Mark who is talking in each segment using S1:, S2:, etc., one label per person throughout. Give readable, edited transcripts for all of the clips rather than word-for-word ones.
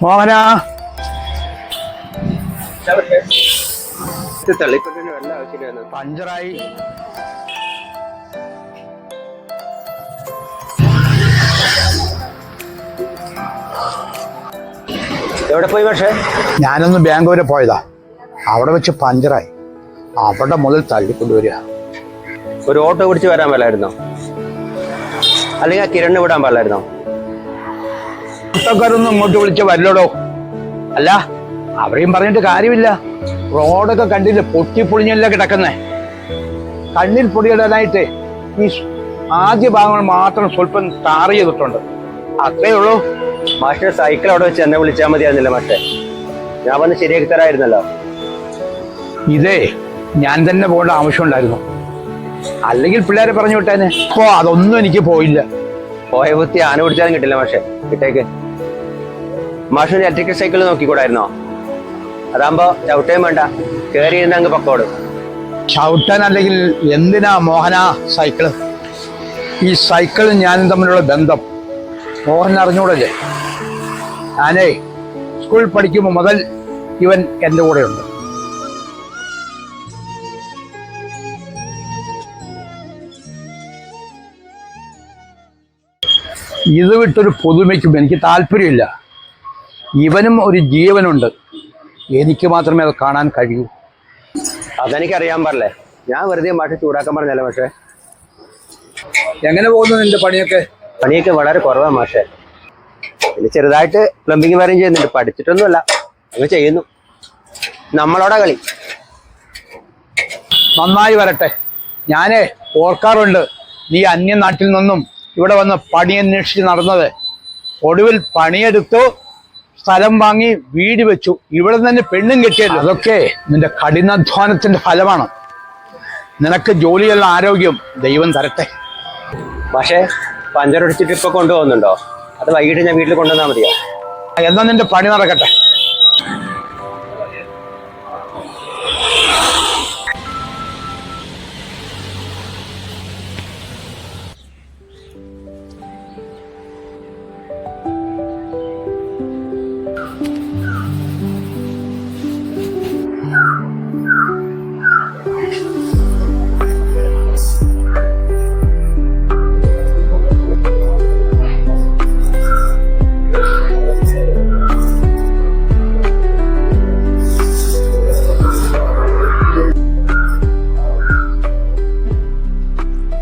S1: മോഹന പഞ്ചറായി.
S2: എവിടെ പോയി? പക്ഷേ
S1: ഞാനൊന്ന് ബാങ്ക് വരെ പോയതാ, അവിടെ വെച്ച് പഞ്ചറായി. അവിടെ മുതൽ തള്ളിക്കൊണ്ടുവരിക.
S2: ഒരു ഓട്ടോ പിടിച്ച് വരാൻ പാടില്ലായിരുന്നോ? അല്ലെങ്കിൽ ആ കിരണ് വിടാൻ പാടില്ലായിരുന്നോ?
S1: ഓട്ടോക്കാരൊന്നും ഇങ്ങോട്ട് വിളിച്ച് വരില്ലടോ. അല്ല, അവരെയും പറഞ്ഞിട്ട് കാര്യമില്ല. റോഡൊക്കെ കണ്ടില്ല, പൊട്ടിപ്പൊളിഞ്ഞല്ല കിടക്കുന്നേ. കണ്ണിൽ പൊടിയിടാനായിട്ട് ഈ ആദ്യ ഭാഗങ്ങൾ മാത്രം സ്വല്പം ടാർ ചെയ്തിട്ടുണ്ട്, അത്രേ ഉള്ളൂ.
S2: മാഷെ സൈക്കിൾ അവിടെ വെച്ച് എന്നെ വിളിച്ചാൽ മതിയായിരുന്നില്ല മാഷെ? ഞാൻ വന്ന് ശരിയാക്കി തരായിരുന്നല്ലോ.
S1: ഇതേ ഞാൻ തന്നെ പോകേണ്ട ആവശ്യമുണ്ടായിരുന്നു, അല്ലെങ്കിൽ പിള്ളേരെ പറഞ്ഞു വിട്ടേനെ. അപ്പോ അതൊന്നും എനിക്ക് പോയില്ല.
S2: പോയ ബുദ്ധി ആന പിടിച്ചാലും കിട്ടില്ല മാഷെ. കിട്ടേക്ക്. മാഷിന് ഇലക്ട്രിക്കൽ സൈക്കിൾ നോക്കിക്കൂടായിരുന്നോ? അതാകുമ്പോ ചവിട്ടയും വേണ്ട, കയറി ഇരുന്ന് അങ്ങ് പക്കോടും.
S1: ചവിട്ടാൻ അല്ലെങ്കിൽ എന്തിനാ മോഹന സൈക്കിള്? ഈ സൈക്കിളും ഞാനും തമ്മിലുള്ള ബന്ധം മോഹൻ അറിഞ്ഞൂടല്ലേ? ഞാനേ സ്കൂളിൽ പഠിക്കുമ്പോൾ മുതൽ ഇവൻ എൻ്റെ കൂടെയുണ്ട്. ഇത് വിട്ടൊരു പുതുമയ്ക്കും എനിക്ക് താല്പര്യമില്ല. ഇവനും ഒരു ജീവനുണ്ട്, എനിക്ക് മാത്രമേ അത് കാണാൻ കഴിയൂ.
S2: അതെനിക്കറിയാൻ പാടില്ലേ? ഞാൻ വെറുതെ മാഷെ ചൂടാക്കാൻ പറഞ്ഞല്ലോ മാഷെ.
S1: എങ്ങനെ പോകുന്നു നിന്റെ പണിയൊക്കെ?
S2: പണിയൊക്കെ വളരെ കുറവാണ് മാഷെ. പിന്നെ ചെറുതായിട്ട് പ്ലംബിങ് വരെയും ചെയ്യുന്നുണ്ട്, പഠിച്ചിട്ടൊന്നുമല്ല, അങ്ങ് ചെയ്യുന്നു. നമ്മളോടാ കളി.
S1: നന്നായി വരട്ടെ. ഞാനേ ഓർക്കാറുണ്ട് നീ അന്യനാട്ടിൽ നിന്നും ഇവിടെ വന്ന് പണി അന്വേഷിച്ച് നടന്നത്. ഒടുവിൽ പണിയെടുത്തു, സ്ഥലം വാങ്ങി, വീട് വെച്ചു, ഇവിടെ തന്നെ പെണ്ണും കെട്ടിയല്ലോ. അതൊക്കെ നിന്റെ കഠിനാധ്വാനത്തിന്റെ ഫലമാണ്. നിനക്ക് ജോലിയുള്ള ആരോഗ്യം ദൈവം തരട്ടെ.
S2: പക്ഷേ പഞ്ചറടിച്ചിട്ട് ഇപ്പൊ കൊണ്ടുപോകുന്നുണ്ടോ? അത് വൈകിട്ട് ഞാൻ വീട്ടിൽ കൊണ്ടുവന്നാൽ മതിയോ?
S1: എന്നാ നിന്റെ പണി നടക്കട്ടെ.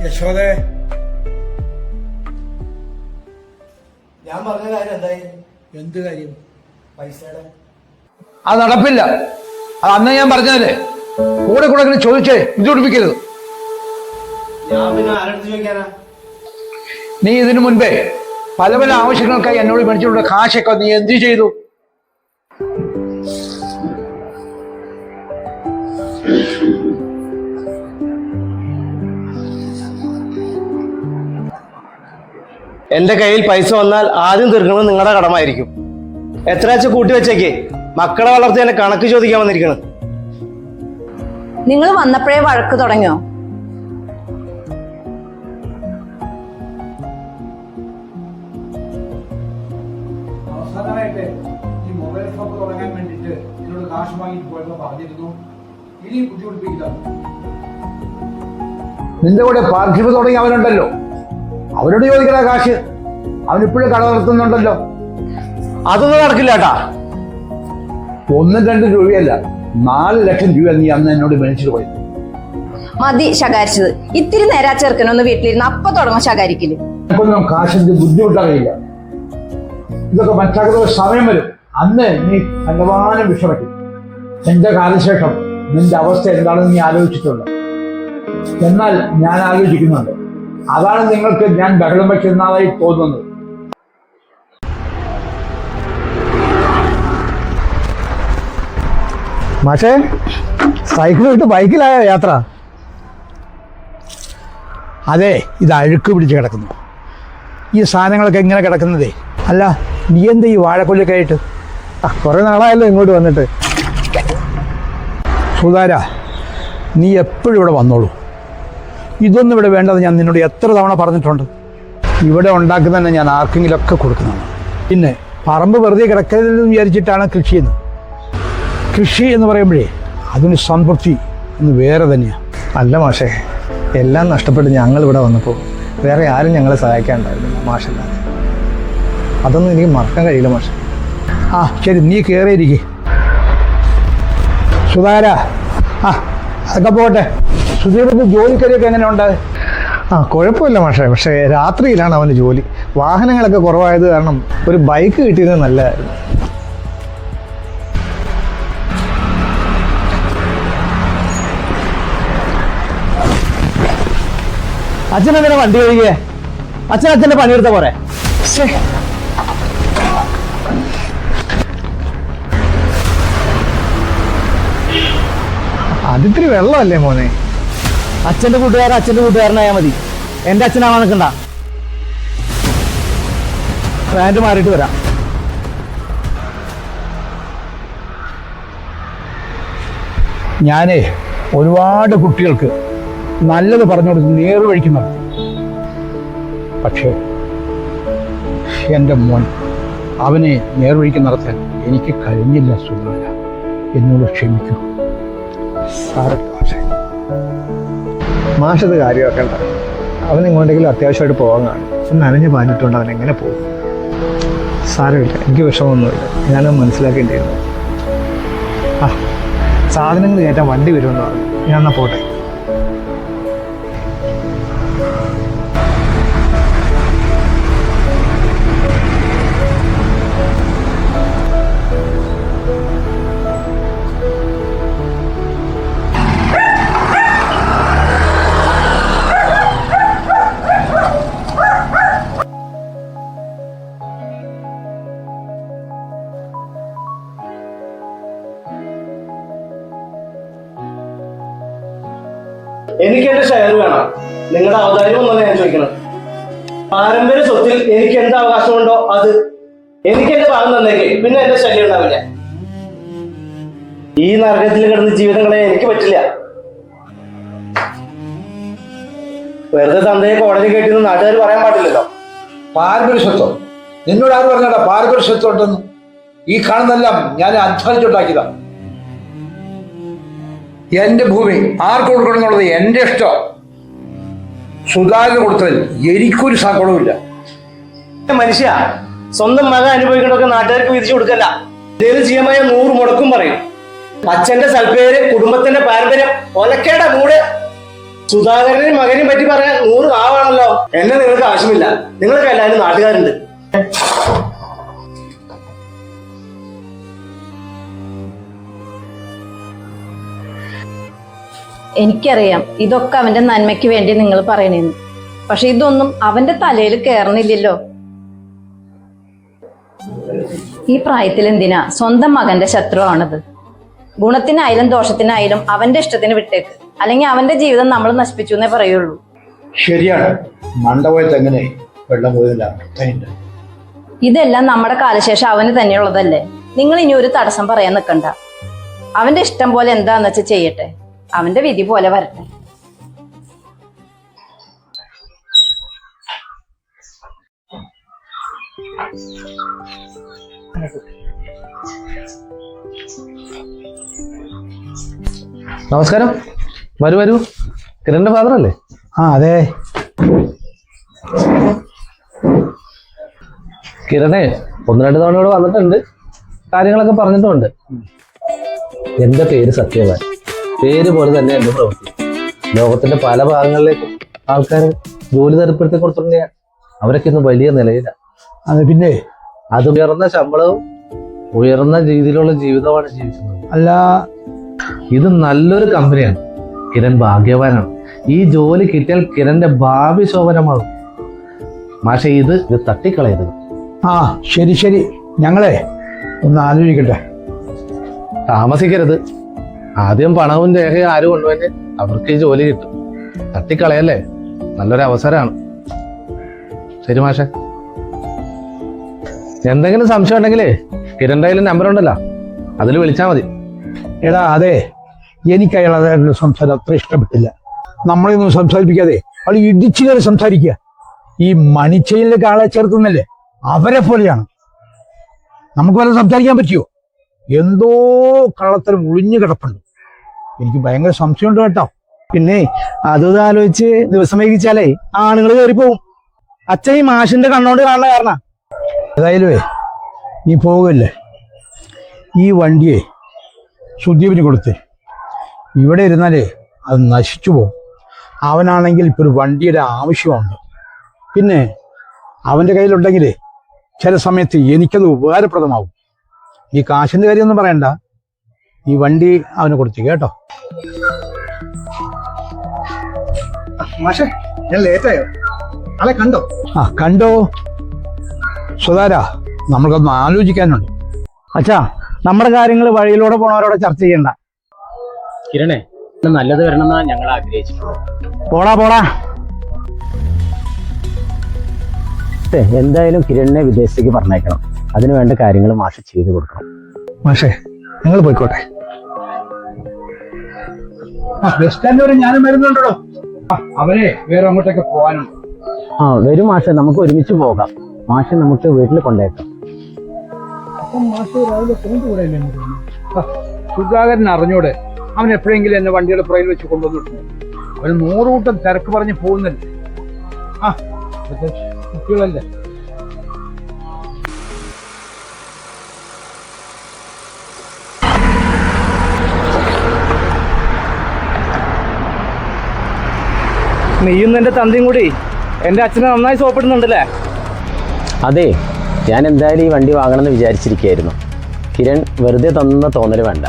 S3: യശോദേ, ഞാൻ പറഞ്ഞ കാര്യം എന്തായി? എന്ത് കാര്യം? പൈസയുടെ
S1: അത് നടപ്പില്ല. അത് അന്ന് ഞാൻ പറഞ്ഞതല്ലേ. കൂടെ കൂടെ ഇങ്ങനെ ചോദിച്ചേ ഇത് ഉടിപ്പിക്കരുത്.
S3: ഞാൻ പിന്നെ ആരെടുത്ത് ചോദിക്കാനാ?
S1: നീ ഇതിനു മുൻപേ പല പല ആവശ്യങ്ങൾക്കായി എന്നോട് മേടിച്ചിട്ടുള്ള കാശൊക്കെ നീ എന്ത് ചെയ്തു?
S3: എന്റെ കയ്യിൽ പൈസ വന്നാൽ ആദ്യം തീർക്കുന്നത് നിങ്ങളുടെ കടമായിരിക്കും. എത്ര വെച്ച് കൂട്ടി വെച്ചേക്ക്. മക്കളെ വളർത്തി എന്നെ കണക്ക് ചോദിക്കാൻ വന്നിരിക്കണം.
S4: നിങ്ങൾ വന്നപ്പോഴേ വഴക്ക് തുടങ്ങിയോ?
S1: അവസാനമായിട്ട് ഈ മൊബൈൽ ഷോപ്പ് തുടങ്ങാൻ വേണ്ടിയിട്ട് എന്നോട് കാശ് വാങ്ങി പോയപ്പോ പറഞ്ഞിരുന്നു, ഇനി ബുദ്ധിമുട്ടിപ്പിക്കില്ല. നിന്റെ കൂടെ പാർട്ടിപ്പ് തുടങ്ങി അവനുണ്ടല്ലോ, അവനോട് ചോദിക്കണ കാശ്. അവനിപ്പോഴും കട നടത്തുന്നുണ്ടല്ലോ.
S3: അതൊന്നും നടക്കില്ല കേട്ടാ.
S1: 1-2 രൂപയല്ല, 4 ലക്ഷം രൂപ നീ അന്ന് എന്നോട് മേടിച്ചിട്ട് പോയി.
S4: മതി ശകാരിച്ചത്. ഇത്തിരി നേരാ ചെറുക്കനൊന്ന് വീട്ടിലിരുന്ന് അപ്പൊ തുടങ്ങും ശകാരിക്കല്.
S1: എനിക്കൊന്നും കാശിന്റെ ബുദ്ധിമുട്ടറിയില്ല. ഇതൊക്കെ മനസ്സിലാക്കുന്ന സമയം വരും, അന്ന് നീ ഭഗവാനും വിഷമിക്കും. എന്റെ കാലശേഷം നിന്റെ അവസ്ഥ എന്താണെന്ന് നീ ആലോചിച്ചിട്ടുണ്ട്. എന്നാൽ ഞാൻ ആലോചിക്കുന്നുണ്ട്. അതാണ് നിങ്ങൾക്ക് ഞാൻ ബഹളം വയ്ക്കുന്നതായി തോന്നുന്നത്.
S5: മാഷേ, സൈക്കിൾ വിട്ട് ബൈക്കിലായ യാത്ര?
S1: അതെ, ഇത് അഴുക്ക് പിടിച്ച് കിടക്കുന്നു. ഈ സാധനങ്ങളൊക്കെ എങ്ങനെ കിടക്കുന്നതേ? അല്ല, നീ എന്താ ഈ വാഴക്കൊല്ലൊക്കെ ആയിട്ട്?
S5: കുറേ നാളായല്ലോ ഇങ്ങോട്ട് വന്നിട്ട്.
S1: സുധാര, നീ എപ്പോഴും ഇവിടെ വന്നോളൂ. ഇതൊന്നും ഇവിടെ വേണ്ടത് ഞാൻ നിന്നോട് എത്ര തവണ പറഞ്ഞിട്ടുണ്ട്. ഇവിടെ ഉണ്ടാക്കുന്നതന്നെ ഞാൻ ആർക്കെങ്കിലുമൊക്കെ കൊടുക്കുന്നതാണ്. പിന്നെ
S5: പറമ്പ് വെറുതെ കിടക്കരുതെന്ന് വിചാരിച്ചിട്ടാണ് കൃഷി ചെയ്യുന്നത്. കൃഷി എന്ന് പറയുമ്പോഴേ അതിന് സംതൃപ്തി എന്ന് വേറെ തന്നെയാണ്.
S3: അല്ല മാഷേ, എല്ലാം നഷ്ടപ്പെട്ട് ഞങ്ങൾ ഇവിടെ വന്നപ്പോൾ വേറെ ആരും ഞങ്ങളെ സഹായിക്കാനുണ്ടായിരുന്നില്ല മാഷല്ലാതെ. അതൊന്നും എനിക്ക് മറക്കാൻ കഴിയില്ല മാഷേ.
S5: ആ ശരി, നീ കയറിയിരിക്കെ. സുധാര, ആ അതൊക്കെ പോട്ടെ. സുധീറിന് ജോലിക്കരിയൊക്കെ എങ്ങനെയുണ്ട്?
S3: ആ കുഴപ്പമില്ല മാഷേ, പക്ഷേ രാത്രിയിലാണ് അവന് ജോലി. വാഹനങ്ങളൊക്കെ കുറവായത് കാരണം ഒരു ബൈക്ക് കിട്ടിയത് നല്ലതായിരുന്നു.
S5: അച്ഛനെന്തിനാ വണ്ടി കഴിക്കുക? അച്ഛൻ്റെ പണിയെടുത്ത പോരെ?
S3: അതിത്തിരി വെള്ളമല്ലേ മോനെ?
S5: അച്ഛൻ്റെ കൂട്ടുകാരനായാൽ മതി. എൻ്റെ അച്ഛനാവാൻ നിൽക്കണ്ട. പാൻറ് മാറിയിട്ട് വരാം. ഞാനേ ഒരുപാട് കുട്ടികൾക്ക് നല്ലത് പറഞ്ഞു കൊടുത്ത് നേർവഴിക്ക് നടത്തി. പക്ഷേ എൻ്റെ മോൻ അവനെ നേർവഴിക്ക് നടത്താൻ എനിക്ക് കഴിഞ്ഞില്ല. സുധാര, എന്നോട് ക്ഷമിക്കൂ.
S3: സാരമില്ല മാഷേ, മാഷത് കാര്യമാക്കണ്ട. അവൻ ഇങ്ങോട്ടെങ്കിലും അത്യാവശ്യമായിട്ട് പോകാൻ കാണും. നനഞ്ഞ് പാലിട്ടുകൊണ്ട് അവൻ എങ്ങനെ പോകും? സാരമില്ല, എനിക്ക് വിഷമമൊന്നുമില്ല. ഞാനത് മനസ്സിലാക്കേണ്ടിയിരുന്നു. ആ സാധനങ്ങൾ കയറ്റാൻ വണ്ടി വരുമെന്ന് പറഞ്ഞു. ഞാൻ എന്നാൽ പോട്ടെ. എനിക്ക് എന്റെ ഷെയർ വേണം. നിങ്ങളുടെ അവതാരം ഒന്നല്ല ഞാൻ ചോദിക്കണം. പാരമ്പര്യ സ്വത്തിൽ എനിക്ക് എന്ത് അവകാശമുണ്ടോ അത് എനിക്ക് എന്റെ ഭാഗം തന്നേക്ക്. പിന്നെ എന്റെ ശല്യം ഉണ്ടാവില്ല. ഈ നരകത്തിൽ കിടന്ന് ജീവിതം കളയാൻ എനിക്ക് പറ്റില്ല. വെറുതെ തന്തയെ കോടതി കേട്ടിന്ന് നാട്ടുകാർ പറയാൻ പാടില്ലല്ലോ.
S1: പാരമ്പര്യ സ്വത്തോ? നിന്നോട് ആര് പറഞ്ഞാടാ പാരമ്പര്യ സ്വത്തുണ്ടെന്ന്? ഈ കാണുന്നെല്ലാം ഞാൻ അധ്വാനിച്ചുണ്ടാക്കിയതാ. എന്റെ ഭൂമി ആർക്ക് കൊടുക്കണം എന്നുള്ളത് എന്റെ ഇഷ്ടം. സുധാകരന് കൊടുത്തതിൽ എനിക്കൊരു സങ്കടവുമില്ല.
S3: മനുഷ്യ, സ്വന്തം മകൻ അനുഭവിക്കണമൊക്കെ നാട്ടുകാർക്ക് വിധിച്ചു കൊടുക്കല്ല. എന്തെങ്കിലും ചെയ്യുമായ 100 മുടക്കും പറയും. അച്ഛന്റെ സൽപ്പേര്, കുടുംബത്തിന്റെ പാരമ്പര്യം, ഒലക്കേടെ മൂട്. സുധാകരനെയും മകനെയും പറ്റി പറയാൻ 100 നാവാണല്ലോ. എന്നെ നിങ്ങൾക്ക് ആവശ്യമില്ല. നിങ്ങൾക്ക് എല്ലാവരും നാട്ടുകാരുണ്ട്.
S4: എനിക്കറിയാം ഇതൊക്കെ അവന്റെ നന്മയ്ക്ക് വേണ്ടി നിങ്ങൾ പറയണേന്ന്. പക്ഷെ ഇതൊന്നും അവന്റെ തലയിൽ കയറണില്ലല്ലോ. ഈ പ്രായത്തിൽ എന്തിനാ സ്വന്തം മകന്റെ ശത്രുവാണത്? ഗുണത്തിനായാലും ദോഷത്തിനായാലും അവന്റെ ഇഷ്ടത്തിന് വിട്ടേക്ക്. അല്ലെങ്കിൽ അവന്റെ ജീവിതം നമ്മൾ നശിപ്പിച്ചു എന്നേ പറയുള്ളൂ.
S1: ശരിയാണ്, മണ്ടപോയത്ത് എങ്ങനെ വെള്ളം പോയതില്ല.
S4: ഇതെല്ലാം നമ്മുടെ കാലശേഷം അവന് തന്നെയുള്ളതല്ലേ. നിങ്ങൾ ഇനി ഒരു തടസ്സം പറയാൻ നിൽക്കണ്ട. അവന്റെ ഇഷ്ടം പോലെ എന്താന്ന് വെച്ചാൽ ചെയ്യട്ടെ. അവന്റെ വിധി പോലെ വരട്ടെ.
S3: നമസ്കാരം. വരൂ. കിരണിന്റെ ഫാദർ അല്ലേ?
S5: ആ അതെ.
S3: കിരണേ 1-2 തവണ ഇവിടെ വന്നിട്ടുണ്ട്, കാര്യങ്ങളൊക്കെ പറഞ്ഞിട്ടുമുണ്ട്. എന്റെ പേര് സത്യവാൻ. പേര് പോലെ തന്നെ എന്റെ പ്രവൃത്തി. ലോകത്തിന്റെ പല ഭാഗങ്ങളിലേക്കും ആൾക്കാർ ജോലി തരപ്പെടുത്തി കൊടുത്തിട്ടുണ്ട്. അവരൊക്കെ ഇന്ന് വലിയ നിലയിലാണ്.
S5: അത് പിന്നെ
S3: അത് ഉയർന്ന ശമ്പളവും ഉയർന്ന രീതിയിലുള്ള ജീവിതമാണ് ജീവിക്കുന്നത്.
S5: അല്ല,
S3: ഇത് നല്ലൊരു കമ്പനിയാണ്. കിരൺ ഭാഗ്യവാനാണ്. ഈ ജോലി കിട്ടിയാൽ കിരണിന്റെ ഭാവി ശോഭനമാകും. മാഷെ, ഇത് തട്ടിക്കളയരുത്.
S5: ആ ശരി, ഞങ്ങളെ ഒന്ന് ആലോചിക്കട്ടെ.
S3: താമസിക്കരുത്. ആദ്യം പണവും രേഖയും ആരും കൊണ്ടുപോയി അവർക്ക് ഈ ജോലി കിട്ടും. തട്ടിക്കളയല്ലേ, നല്ലൊരു അവസരമാണ്. ശരി മാഷെ, എന്തെങ്കിലും സംശയം ഉണ്ടെങ്കിലേ കിരണിന്റെ കയ്യിൽ നമ്പർ ഉണ്ടല്ലോ, അതിൽ വിളിച്ചാൽ മതി.
S5: എടാ അതെ, എനിക്ക് അയാളുടെ സംസാരം അത്ര ഇഷ്ടപ്പെട്ടില്ല. നമ്മളെയൊന്നും സംസാരിപ്പിക്കാതെ അവൾ ഇടിച്ചു കയറി സംസാരിക്കുക. ഈ മണിച്ചെയിലേക്ക് ആളെ ചേർക്കുന്നല്ലേ, അവരെ പോലെയാണ്. നമുക്ക് വല്ല സംസാരിക്കാൻ പറ്റുമോ? എന്തോ കള്ളത്തരം ഒളിഞ്ഞു കിടപ്പുണ്ട്. എനിക്ക് ഭയങ്കര സംശയമുണ്ട് കേട്ടോ.
S3: പിന്നെ അത് ആലോചിച്ച് ദിവസം വൈകിച്ചാലേ ആണുങ്ങൾ കയറിപ്പോവും. അച്ഛൻ ഈ മാഷിന്റെ കണ്ണോണ്ട് കാണുന്ന കാരണ.
S5: ഏതായാലുമേ നീ പോവുകയല്ലേ, ഈ വണ്ടിയെ സുദീപിന് കൊടുത്തേ. ഇവിടെ ഇരുന്നാലേ അത് നശിച്ചു പോകും. അവനാണെങ്കിൽ ഇപ്പോൾ ഒരു വണ്ടിയുടെ ആവശ്യമുണ്ട്. പിന്നെ അവൻ്റെ കയ്യിലുണ്ടെങ്കിലേ ചില സമയത്ത് എനിക്കത് ഉപകാരപ്രദമാവും. ഈ കാശിൻ്റെ കാര്യമൊന്നും പറയണ്ട, ഈ വണ്ടി അവന് കൊടുത്തേക്ക് കേട്ടോ.
S3: മാഷെ ഞാൻ ലേറ്റായോ? ആളെ കണ്ടോ?
S5: ആ കണ്ടോ സുധാര, നമ്മൾക്കൊന്ന് ആലോചിക്കാനുണ്ട്.
S3: അച്ഛാ, നമ്മുടെ കാര്യങ്ങൾ വഴിയിലൂടെ പോണവരോടെ ചർച്ച ചെയ്യണ്ട.
S6: കിരണേ, നല്ലത് വരണമെന്നാണ് ഞങ്ങൾ ആഗ്രഹിച്ചിട്ടുള്ളത്.
S3: പോടാ.
S6: എന്തായാലും കിരണിനെ വിദേശത്തേക്ക് പറഞ്ഞേക്കണം. അതിനു വേണ്ട കാര്യങ്ങൾ മാഷ് ചെയ്തു കൊടുക്കണം.
S3: മാഷെ നിങ്ങൾ പോയിക്കോട്ടെ.
S5: ബസ് സ്റ്റാൻഡ് വരെ ഞാനും വരുന്നുണ്ടോ? അവരെ വേറെ അങ്ങോട്ടേക്ക് പോകാനുണ്ട്.
S6: വരും മാഷെ, നമുക്ക് ഒരുമിച്ച് പോകാം. മാഷെ നമുക്ക് വീട്ടിൽ കൊണ്ടേക്കാം.
S5: സുധാകരൻ അറിഞ്ഞൂടെ? അവൻ എപ്പോഴെങ്കിലും എന്നെ വണ്ടിയുടെ പുറയിൽ വെച്ച് കൊണ്ടുവന്നിട്ടുണ്ട്. അവന് 100 കൂട്ടം തിരക്ക് പറഞ്ഞ് പോകുന്നല്ലേ. കുട്ടികളല്ലേ.
S3: നീയും എന്റെ തന്തയും കൂടി എന്റെ അച്ഛനെ നന്നായി സോപ്പിടുന്നുണ്ടല്ലേ?
S6: അതെ, ഞാൻ എന്തായാലും ഈ വണ്ടി വാങ്ങണമെന്ന് വിചാരിച്ചിരിക്കുകയായിരുന്നു. കിരൺ വെറുതെ തന്ന തോന്നല് വേണ്ട.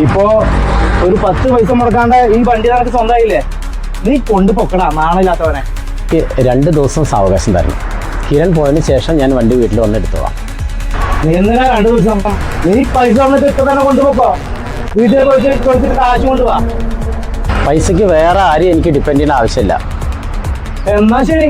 S3: ഇപ്പോ ഒരു 10 പൈസ മുടക്കാണ്ട് ഈ വണ്ടി നിനക്ക് സ്വന്തമായില്ലേ? നീ കൊണ്ടുപോക്കടാ നാണില്ലാത്തവനെ.
S6: 2 ദിവസം സാവകാശം തരണം. കിരൺ പോയതിനു ശേഷം ഞാൻ വണ്ടി വീട്ടിൽ വന്ന് എടുത്തോളാം.
S3: നീ എന്തിനാ 2 ദിവസം? നീ പൈസ വന്നിട്ട് ഇപ്പൊ തന്നെ കൊണ്ടുപോക്കോ. വീട്ടിൽ കൊടുത്തിട്ട് കാശ് കൊണ്ടുപോവാ.
S6: പൈസക്ക് വേറെ ആരെയും എനിക്ക് ഡിപ്പെൻഡ് ചെയ്യേണ്ട ആവശ്യമില്ല.
S3: എന്നാ ശരി.